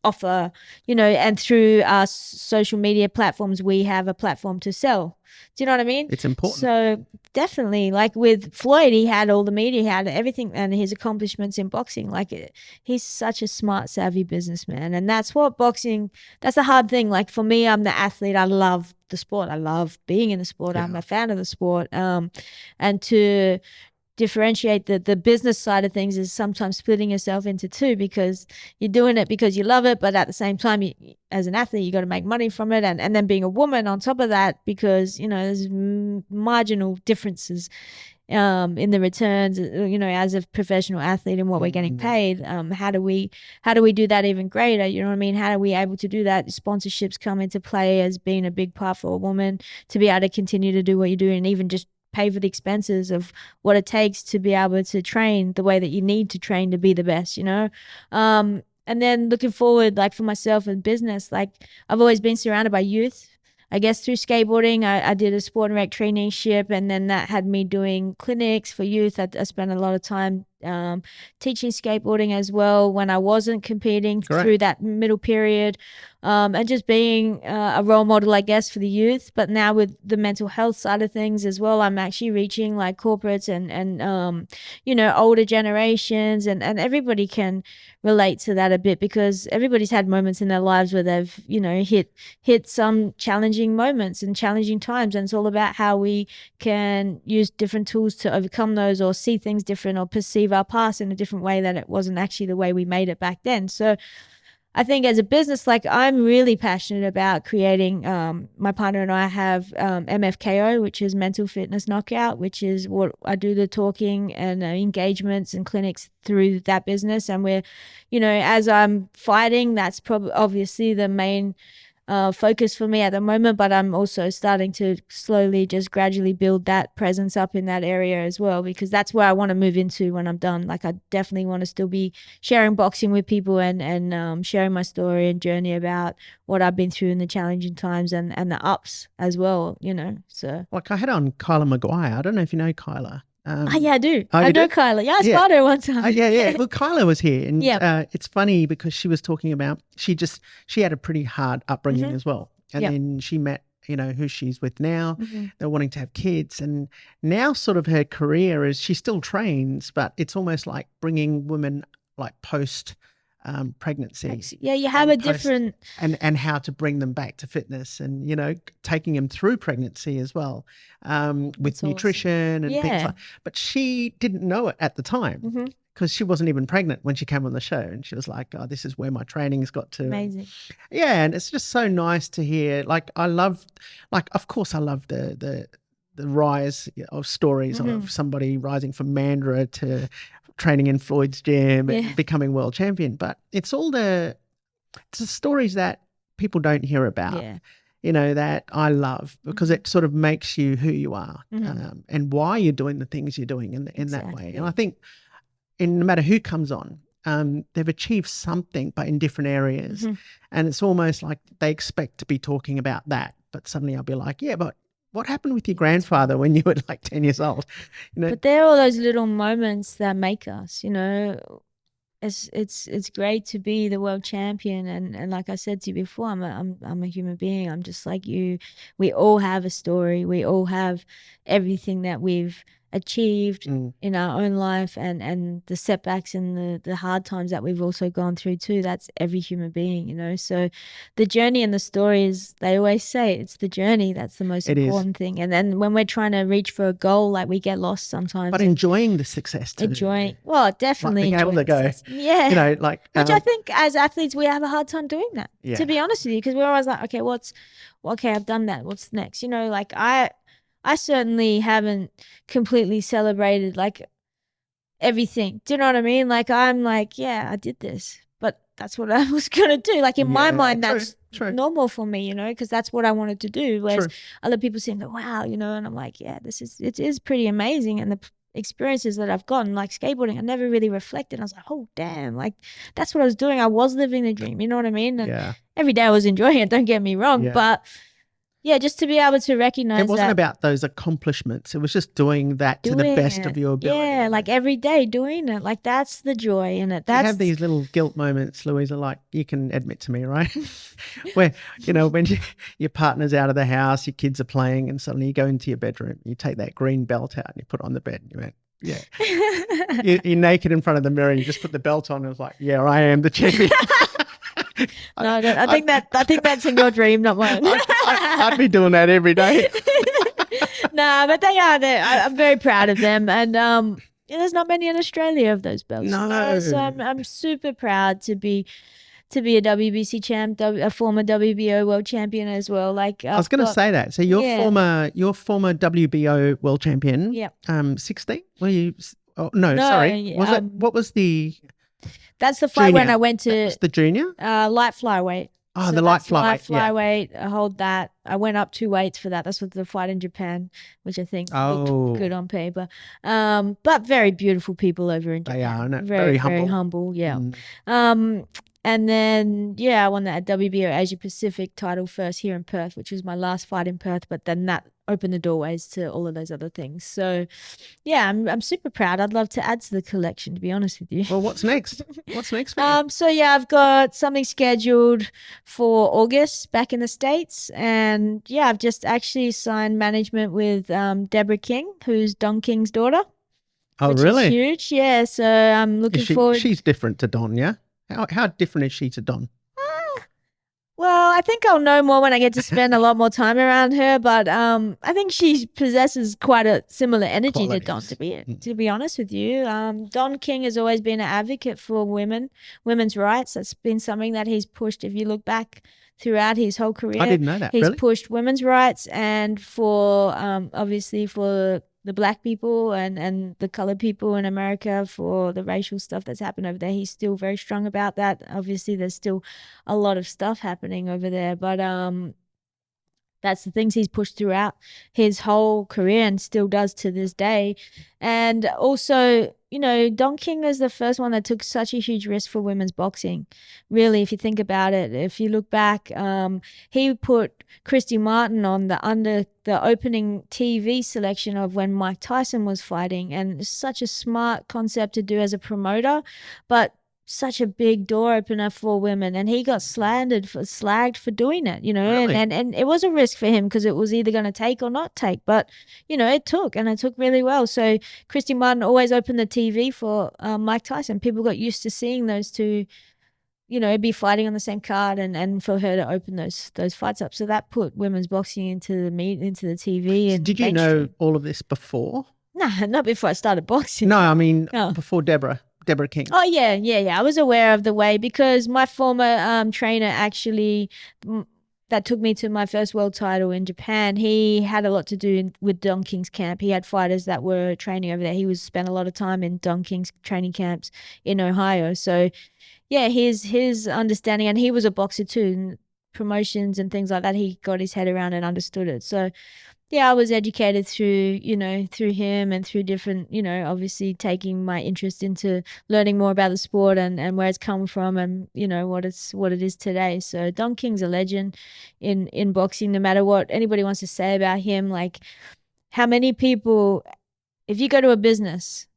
offer, you know, and through our social media platforms, we have a platform to sell. Do you know what I mean? It's important. So definitely, like with Floyd, he had all the media, he had everything and his accomplishments in boxing. Like he's such a smart, savvy businessman. And that's what boxing, that's the hard thing. Like for me, I'm the athlete. I love the sport. I love being in the sport. Yeah. I'm a fan of the sport. And to differentiate the business side of things is sometimes splitting yourself into two because you're doing it because you love it, but at the same time, as an athlete, you got to make money from it, and then being a woman on top of that because you know there's marginal differences in the returns, you know, as a professional athlete and what we're getting paid. How do we do that even greater? You know what I mean? How are we able to do that? Sponsorships come into play as being a big part for a woman to be able to continue to do what you do and even just pay for the expenses of what it takes to be able to train the way that you need to train to be the best, you know? And then looking forward, like for myself in business, like I've always been surrounded by youth. I guess through skateboarding, I did a sport and rec traineeship, and then that had me doing clinics for youth. I spent a lot of time teaching skateboarding as well when I wasn't competing through that middle period, and just being a role model, I guess, for the youth. But now with the mental health side of things as well, I'm actually reaching like corporates and you know, older generations, and everybody can relate to that a bit because everybody's had moments in their lives where they've, you know, hit some challenging moments and challenging times, and it's all about how we can use different tools to overcome those or see things different or perceive our past in a different way that it wasn't actually the way we made it back then. So I think as a business, like I'm really passionate about creating, my partner and I have MFKO, which is Mental Fitness Knockout, which is what I do the talking and engagements and clinics through that business. And we're, you know, as I'm fighting, that's probably obviously the main focus for me at the moment, but I'm also starting to slowly just gradually build that presence up in that area as well, because that's where I want to move into when I'm done. Like I definitely want to still be sharing boxing with people and sharing my story and journey about what I've been through in the challenging times and the ups as well, you know. So like I had on Kyla Maguire. I don't know if you know Kyla. yeah, I do. Oh, I know Kyla. Yeah, I sparred her one time. Yeah. Well, Kyla was here, and it's funny because she was talking about she had a pretty hard upbringing as well, and then she met, you know, who she's with now. They're wanting to have kids, and now sort of her career is she still trains, but it's almost like bringing women like post pregnancy. Yeah, you have a different and how to bring them back to fitness, and you know, taking them through pregnancy as well, with nutrition and things like. But she didn't know it at the time because she wasn't even pregnant when she came on the show, and she was like, "Oh, this is where my training's got to." Amazing. Yeah, and it's just so nice to hear. Like I love, like of course I love the rise of stories of somebody rising from Mandurah to training in Floyd's gym and becoming world champion, but it's the stories that people don't hear about, you know, that I love because it sort of makes you who you are and why you're doing the things you're doing in that way. And I think no matter who comes on, they've achieved something, but in different areas. And it's almost like they expect to be talking about that, but suddenly I'll be like, yeah, but what happened with your grandfather when you were like 10 years old? You know? But there are all those little moments that make us, you know. it's great to be the world champion, and like I said to you before, I'm a human being. I'm just like you. We all have a story. We all have everything that we've achieved in our own life, and the setbacks and the hard times that we've also gone through too. That's every human being, you know. So the journey and the stories, they always say it's the journey that's the most important thing. And then when we're trying to reach for a goal, like we get lost sometimes. But enjoying the success too. Well, definitely like being able to go, yeah, you know, like which I think as athletes we have a hard time doing that. Yeah. To be honest with you, because we're always like, okay, I've done that. What's next? You know, like I certainly haven't completely celebrated like everything. Do you know what I mean? Like I'm like, yeah, I did this, but that's what I was gonna do. Like in my mind, that's normal for me, you know, because that's what I wanted to do. Whereas other people saying, wow, you know, and I'm like, yeah, it is pretty amazing, and the experiences that I've gotten, like skateboarding, I never really reflected. I was like, oh damn, like that's what I was doing. I was living the dream. You know what I mean? And every day I was enjoying it. Don't get me wrong, but. Yeah, just to be able to recognize it wasn't about those accomplishments. It was just doing that to the best of your ability. Yeah, like every day doing it. Like that's the joy in it. That's you have these little guilt moments, Louisa, like you can admit to me, right? Where, you know, when your partner's out of the house, your kids are playing, and suddenly you go into your bedroom, you take that green belt out and you put it on the bed and you went, yeah. you're naked in front of the mirror and you just put the belt on and it's like, yeah, I am the champion. No, I think that's in your dream, not mine. I'd be doing that every day. No, but they are there. I'm very proud of them, and there's not many in Australia of those belts. No, so I'm super proud to be a WBC champ, a former WBO world champion as well. Like I was going to say that. So you're former WBO world champion. Yeah. 16. Were you? Oh, no, sorry. Was it? What was the? That's the fight when I went to the junior light flyweight. Oh, so the light flyweight. Flyweight. I hold that. I went up 2 weights for that. That's what the fight in Japan, which I think looked good on paper. But very beautiful people over in Japan. They are, no? Very humble. Very humble. Yeah. And then I won that WBO Asia Pacific title first here in Perth, which was my last fight in Perth. But then that opened the doorways to all of those other things. So yeah, I'm super proud. I'd love to add to the collection, to be honest with you. Well, what's next? What's next for you? So yeah, I've got something scheduled for August back in the States, and yeah, I've just actually signed management with Deborah King, who's Don King's daughter. Oh, which really? Is huge. Yeah, so I'm looking forward. She's different to Don, yeah? How different is she to Don? Well, I think I'll know more when I get to spend a lot more time around her, but I think she possesses quite a similar energy to Don, to be honest with you. Don King has always been an advocate for women's rights. That's been something that he's pushed. If you look back throughout his whole career, I didn't know that. He's pushed women's rights, and for obviously for the black people and the colored people in America, for the racial stuff that's happened over there. He's still very strong about that. Obviously, there's still a lot of stuff happening over there, but that's the things he's pushed throughout his whole career and still does to this day. And also, you know, Don King is the first one that took such a huge risk for women's boxing. Really, if you think about it, if you look back, he put Christy Martin on the opening TV selection of when Mike Tyson was fighting, and it's such a smart concept to do as a promoter, but such a big door opener for women, and he got slagged for doing it, you know. Really? and it was a risk for him because it was either going to take or not take, but you know, it took really well. So Christy Martin always opened the TV for Mike Tyson. People got used to seeing those two, you know, be fighting on the same card, and for her to open those fights up, so that put women's boxing into the TV. And did you know all of this before? Nah, not before I started boxing. No, I mean before Deborah King. Oh yeah. I was aware of the way because my former trainer actually that took me to my first world title in Japan. He had a lot to do with Don King's camp. He had fighters that were training over there. He spent a lot of time in Don King's training camps in Ohio. So yeah, his understanding, and he was a boxer too, and promotions and things like that, he got his head around and understood it. So yeah, I was educated through him and through different, you know, obviously taking my interest into learning more about the sport and where it's come from, and, you know, what it is today. So Don King's a legend in boxing, no matter what anybody wants to say about him. Like, how many people, if you go to a business,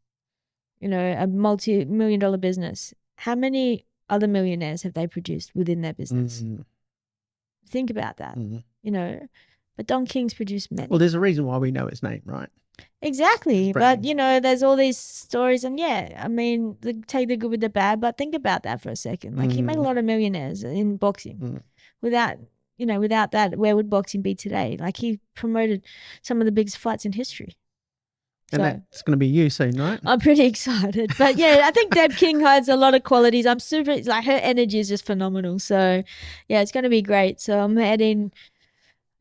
you know, a multi-million-dollar business, how many other millionaires have they produced within their business? Think about that, you know. But Don King's produced many. Well, there's a reason why we know his name, right? Exactly. But, you know, there's all these stories. And, yeah, I mean, take the good with the bad. But think about that for a second. Like, he made a lot of millionaires in boxing. Without, you know, without that, where would boxing be today? Like, he promoted some of the biggest fights in history. And that's going to be you soon, right? I'm pretty excited. But, yeah, I think Deb King has a lot of qualities. I'm super, like, her energy is just phenomenal. So, yeah, it's going to be great. So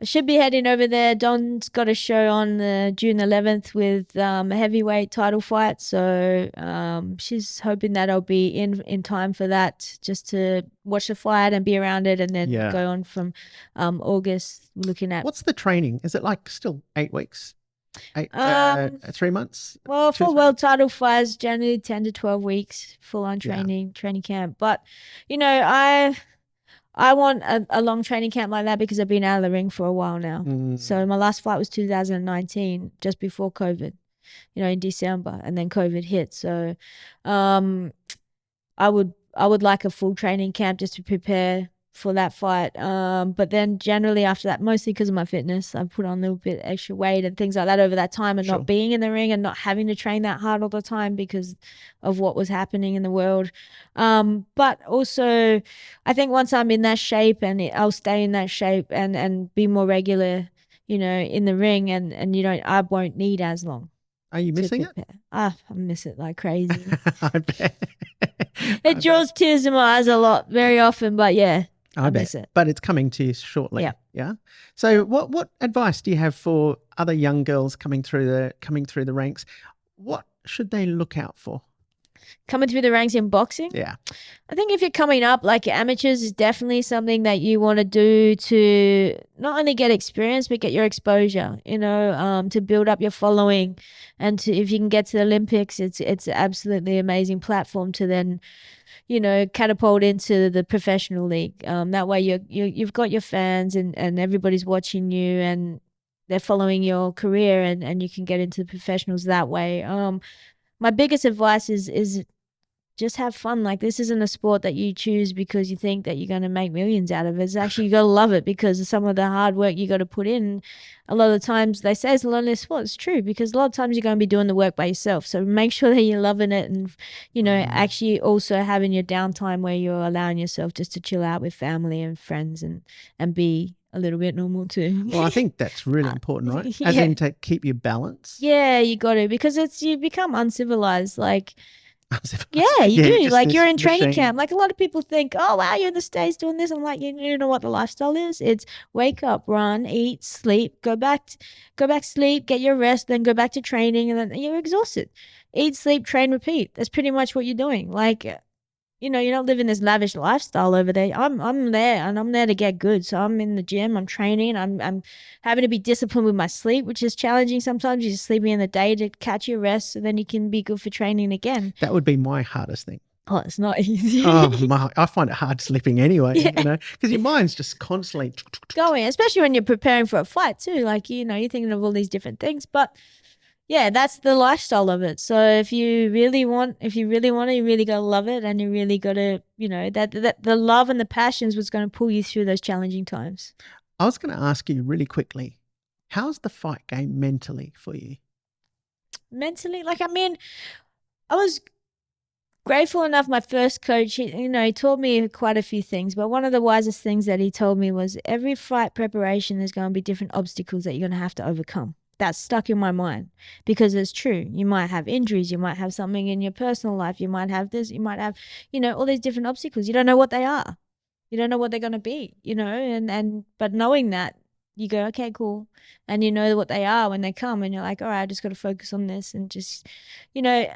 I should be heading over there. Don's got a show on June 11th with a heavyweight title fight. So she's hoping that I'll be in time for that, just to watch the fight and be around it, and then go on from August looking at. What's the training? Is it like still 8 weeks? 3 months? Well, for world title fights, generally 10 to 12 weeks, full on training camp. But, you know, I want a long training camp like that because I've been out of the ring for a while now. So my last fight was 2019, just before COVID, you know, in December, and then COVID hit. So I would like a full training camp just to prepare for that fight. But then generally after that, mostly because of my fitness, I've put on a little bit extra weight and things like that over that time, and not being in the ring and not having to train that hard all the time because of what was happening in the world. But also I think once I'm in that shape, and I'll stay in that shape and be more regular, you know, in the ring, and you know, I won't need as long. Are you missing it? I miss it like crazy. I bet. It draws tears in my eyes a lot, very often, but yeah. I miss it. But it's coming to you shortly. Yeah. So what advice do you have for other young girls coming through the ranks? What should they look out for? Coming through the ranks in boxing? Yeah. I think if you're coming up, like amateurs is definitely something that you want to do to not only get experience, but get your exposure, you know, to build up your following. And if you can get to the Olympics, it's absolutely amazing platform to then, you know, catapult into the professional league. That way you've got your fans and everybody's watching you, and they're following your career, and you can get into the professionals that way. My biggest advice is just have fun. Like, this isn't a sport that you choose because you think that you're going to make millions out of it. It's actually, you got to love it because of some of the hard work you got to put in. A lot of the times they say it's a lonely sport. It's true, because a lot of times you're going to be doing the work by yourself. So make sure that you're loving it, and, you know, actually also having your downtime where you're allowing yourself just to chill out with family and friends and be a little bit normal too. Well, I think that's really important, right? As in to keep your balance. Yeah, you got to, because you become uncivilized. Like, yeah, you do. Like, you're in training camp. Like, a lot of people think, oh, wow, you're in the States doing this. I'm like, you know what the lifestyle is? It's wake up, run, eat, sleep, go back, sleep, get your rest, then go back to training, and then you're exhausted. Eat, sleep, train, repeat. That's pretty much what you're doing. Like, you know, you're not living this lavish lifestyle over there. I'm there, and I'm there to get good. So I'm in the gym, I'm training, I'm having to be disciplined with my sleep, which is challenging sometimes. You're sleeping in the day to catch your rest, so then you can be good for training again. That would be my hardest thing. Oh, it's not easy. I find it hard sleeping anyway, you know, because your mind's just constantly going, especially when you're preparing for a fight too. Like, you know, you're thinking of all these different things, but yeah, that's the lifestyle of it. So if you really want it, you really got to love it, and you really got to, you know, that the love and the passion is what's going to pull you through those challenging times. I was going to ask you really quickly, how's the fight game mentally for you? Mentally? Like, I mean, I was grateful enough. My first coach, he taught me quite a few things, but one of the wisest things that he told me was every fight preparation, there's going to be different obstacles that you're going to have to overcome. That's stuck in my mind, because it's true. You might have injuries, you might have something in your personal life, you might have this, you might have, you know, all these different obstacles. You don't know what they are. You don't know what they're going to be, you know, but knowing that, you go, okay, cool. And you know what they are when they come, and you're like, all right, I just got to focus on this, and just, you know,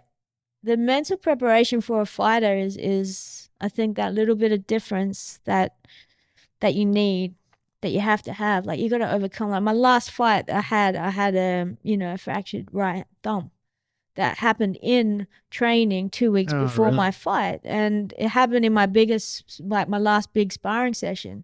the mental preparation for a fighter is I think that little bit of difference that you need, that you have to have. Like, you got to overcome. Like, my last fight I had a, you know, a fractured right thumb. that happened in training 2 weeks Oh, before really? my fight. And it happened in my my last big sparring session.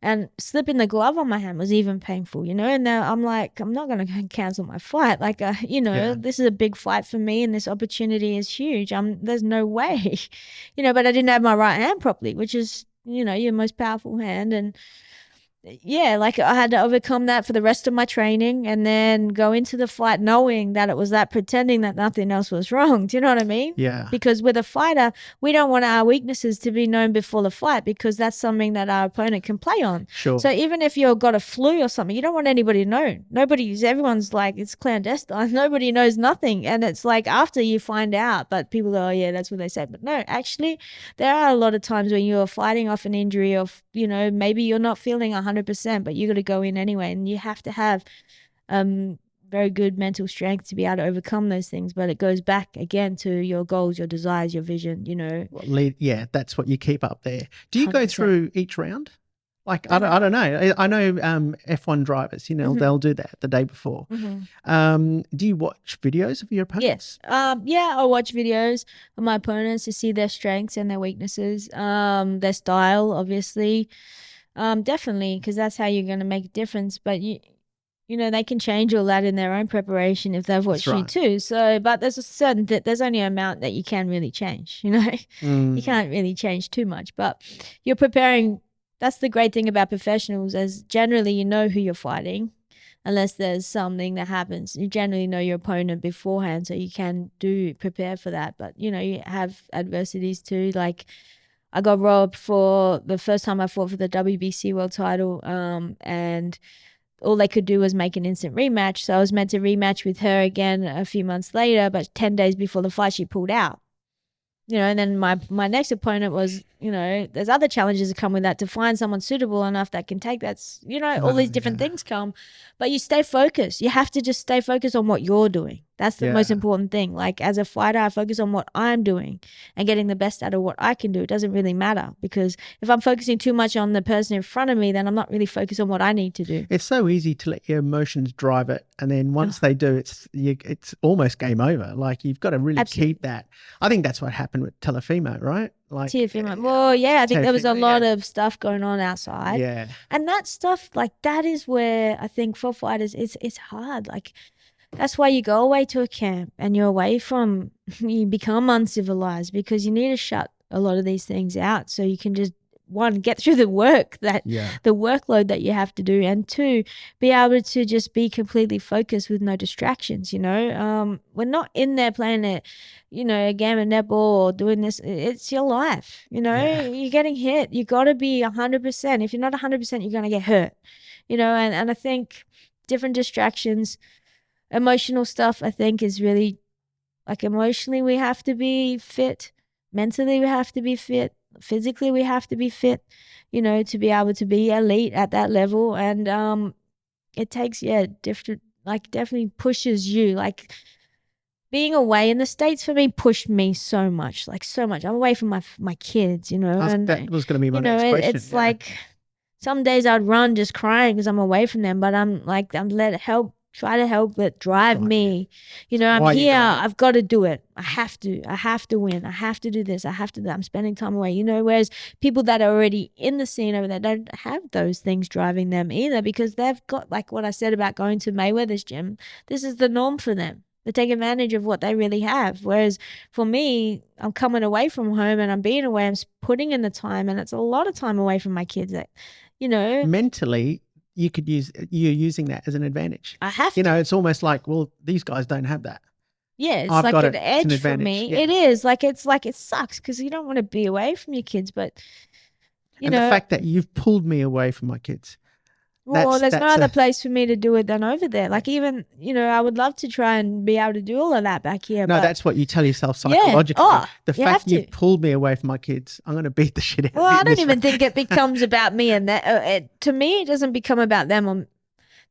And slipping the glove on my hand was even painful, And now I'm like, I'm not going to cancel my fight. Like, Yeah. this is a big fight for me and this opportunity is huge. There's no way, but I didn't have my right hand properly, which is, your most powerful hand. And yeah, like I had to overcome that for the rest of my training and then go into the fight knowing that it was that, pretending that nothing else was wrong. Do you know what I mean? Yeah. Because with a fighter, we don't want our weaknesses to be known before the fight because that's something that our opponent can play on. Sure. So even if you've got a flu or something, you don't want anybody to know. Everyone's like, it's clandestine. Nobody knows nothing. And it's like after you find out, but people go, oh yeah, that's what they say. But no, actually, there are a lot of times when you're fighting off an injury of, maybe you're not feeling 100%, but you got to go in anyway. And you have to have very good mental strength to be able to overcome those things. But it goes back again to your goals, your desires, your vision, Well, yeah, that's what you keep up there. Do you go 100%. through each round? Like, I don't know. I know F1 drivers, they'll do that the day before. Do you watch videos of your opponents? Yes. Yeah, I'll watch videos of my opponents to see their strengths and their weaknesses, their style, obviously. Definitely, because that's how you're going to make a difference. But they can change all that in their own preparation if they've watched you too. So, but there's there's only an amount that you can really change. You can't really change too much. But you're preparing. That's the great thing about professionals, as generally you know who you're fighting, unless there's something that happens. You generally know your opponent beforehand, so you can prepare for that. But you have adversities too. Like I got robbed for the first time I fought for the WBC world title, and all they could do was make an instant rematch. So I was meant to rematch with her again a few months later, but 10 days before the fight, she pulled out. And then my next opponent was, there's other challenges that come with that, to find someone suitable enough that can take that, all these different things come, but you stay focused. You have to just stay focused on what you're doing. That's the most important thing. Like as a fighter, I focus on what I'm doing and getting the best out of what I can do. It doesn't really matter, because if I'm focusing too much on the person in front of me, then I'm not really focused on what I need to do. It's so easy to let your emotions drive it. And then once they do, it's almost game over. Like you've got to really keep that. I think that's what happened with Telefimo, right? Like well, yeah, I think there was a lot of stuff going on outside. Yeah. And that stuff, like that is where I think for fighters, it's hard. Like that's why you go away to a camp and you're away from, you become uncivilized, because you need to shut a lot of these things out so you can just, one, get through the workload that you have to do, and two, be able to just be completely focused with no distractions. We're not in there playing a game of netball or doing this. It's your life. You're getting hit. You got to be 100%. If you're not 100%, you're gonna get hurt. And I think different distractions, emotional stuff, I think is really, like, emotionally we have to be fit, mentally we have to be fit, physically we have to be fit, to be able to be elite at that level. And it takes different, like, definitely pushes you. Like being away in the States for me pushed me so much. I'm away from my kids, and that was going to be my next question. It's like some days I'd run just crying because I'm away from them, but I'm try to help it drive me. I'm here. I've got to do it. I have to win. I have to do this. I'm spending time away, whereas people that are already in the scene over there don't have those things driving them either, because they've got, like what I said about going to Mayweather's gym, this is the norm for them. They take advantage of what they really have. Whereas for me, I'm coming away from home and I'm being away. I'm putting in the time, and it's a lot of time away from my kids that, mentally, you're using that as an advantage. I have to. It's almost like, well, these guys don't have that. Yeah, it's like an edge for me. Yeah. It is. It sucks because you don't want to be away from your kids, but the fact that you've pulled me away from my kids. Well, there's no other place for me to do it than over there. Like even, I would love to try and be able to do all of that back here. No, that's what you tell yourself psychologically. Yeah. The fact you pulled me away from my kids, I'm going to beat the shit out of you. Well, I don't even think it becomes about me and that. To me, it doesn't become about them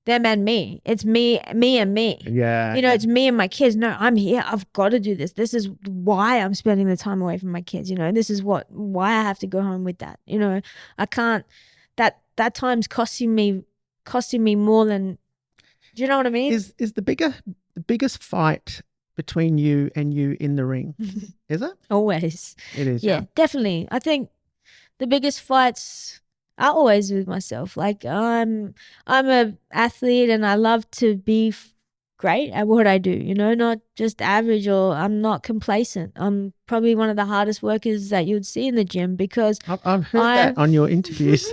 and me. It's me and me. Yeah. It's me and my kids. No, I'm here. I've got to do this. This is why I'm spending the time away from my kids. This is why I have to go home with that. I can't. That time's costing me more than. Do you know what I mean? Is the biggest fight between you and you in the ring? Is it? Always. It is. Yeah, definitely. I think the biggest fights are always with myself. Like I'm a athlete and I love to be great at what I do, you know, not just average, or I'm not complacent. I'm probably one of the hardest workers that you'd see in the gym because I've heard that on your interviews.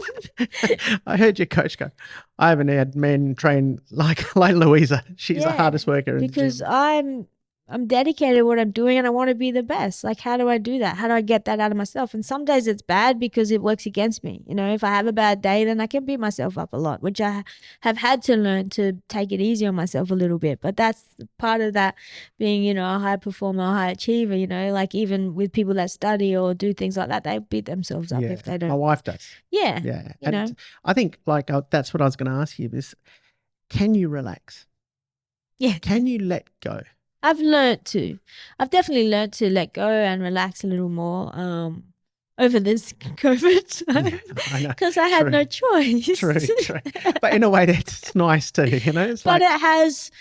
I heard your coach go, I haven't had men train like Louisa. She's the hardest worker in the gym. Because I'm dedicated to what I'm doing and I want to be the best. Like, how do I do that? How do I get that out of myself? And some days it's bad because it works against me. You know, if I have a bad day, then I can beat myself up a lot, which I have had to learn to take it easy on myself a little bit. But that's part of that being, you know, a high performer, a high achiever, you know, like even with people that study or do things like that, they beat themselves up if they don't. My wife does. Yeah. Yeah. You know? I think like that's what I was going to ask you is, can you relax? Yeah. Can you let go? I've definitely learned to let go and relax a little more over this COVID time because I had no choice. True. But in a way that's nice too, you know. But it has,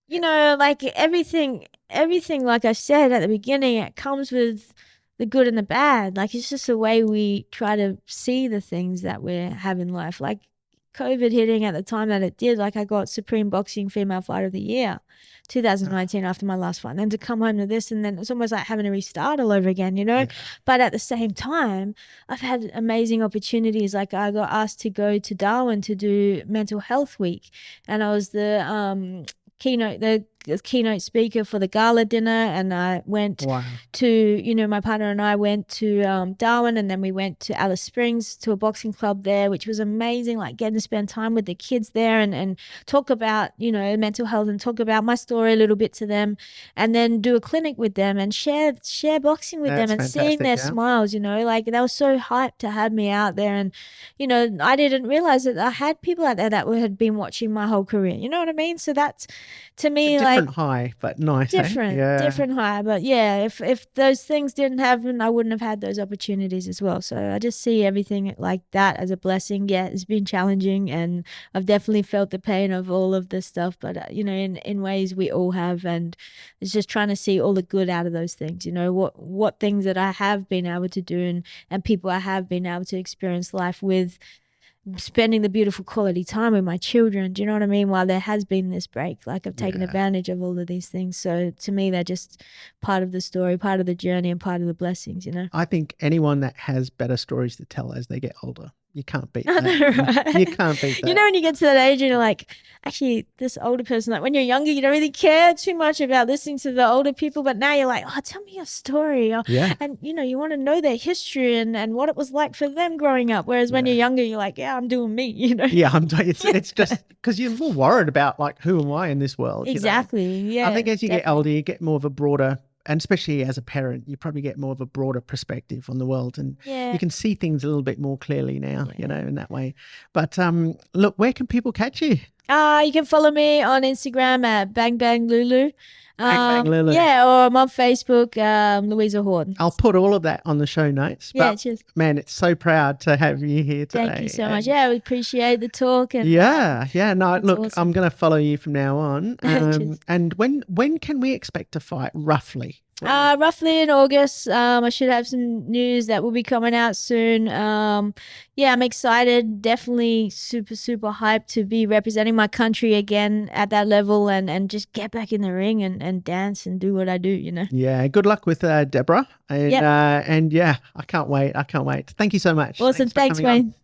you know, like everything like I said at the beginning, it comes with the good and the bad. Like it's just the way we try to see the things that we have in life. Like COVID hitting at the time that it did, like I got Supreme Boxing Female Fighter of the Year 2019 after my last fight, and then to come home to this, and then it's almost like having to restart all over again, you know. But at the same time, I've had amazing opportunities. Like I got asked to go to Darwin to do Mental Health Week, and I was the keynote speaker for the gala dinner, and I went to, you know, my partner and I went to Darwin, and then we went to Alice Springs to a boxing club there, which was amazing, like getting to spend time with the kids there and talk about, you know, mental health and talk about my story a little bit to them, and then do a clinic with them and share boxing with them and seeing their smiles, you know, like they were so hyped to have me out there. And, you know, I didn't realize that I had people out there that had been watching my whole career, you know what I mean? So that's, to me, like different high, but nice. Different high. But yeah, if those things didn't happen, I wouldn't have had those opportunities as well. So I just see everything like that as a blessing. Yeah, it's been challenging, and I've definitely felt the pain of all of this stuff. But you know, in ways we all have, and it's just trying to see all the good out of those things. You know, what things that I have been able to do, and people I have been able to experience life with, spending the beautiful quality time with my children. Do you know what I mean? While there has been this break, like I've taken advantage of all of these things. So to me, they're just part of the story, part of the journey, and part of the blessings, you know? I think anyone that has better stories to tell as they get older, you can't beat that. I know, right? You can't beat that. You know, when you get to that age and you're like, actually, this older person, like when you're younger, you don't really care too much about listening to the older people. But now you're like, oh, tell me your story. And, you know, you want to know their history and what it was like for them growing up. Whereas when you're younger, you're like, yeah, I'm doing me, you know? Yeah, it's just because you're more worried about like, who am I in this world? Exactly. You know? Yeah. I think as you get older, you get more of a broader, and especially as a parent, you probably get more of a broader perspective on the world, and you can see things a little bit more clearly now, you know, in that way. But look, where can people catch you? You can follow me on Instagram at Bang Bang LuLu. LuLu. Yeah, or I'm on Facebook, Louisa Hawton. I'll put all of that on the show notes. But, cheers. Man, it's so proud to have you here today. Thank you so much. Yeah, we appreciate the talk. And no, look, awesome. I'm going to follow you from now on. And when can we expect to fight, roughly? Roughly in August. I should have some news that will be coming out soon. I'm excited. Definitely super hyped to be representing my country again at that level, and just get back in the ring and dance and do what I do, you know. Yeah, good luck with Deborah. And I can't wait. Thank you so much. Awesome. Thanks Wayne.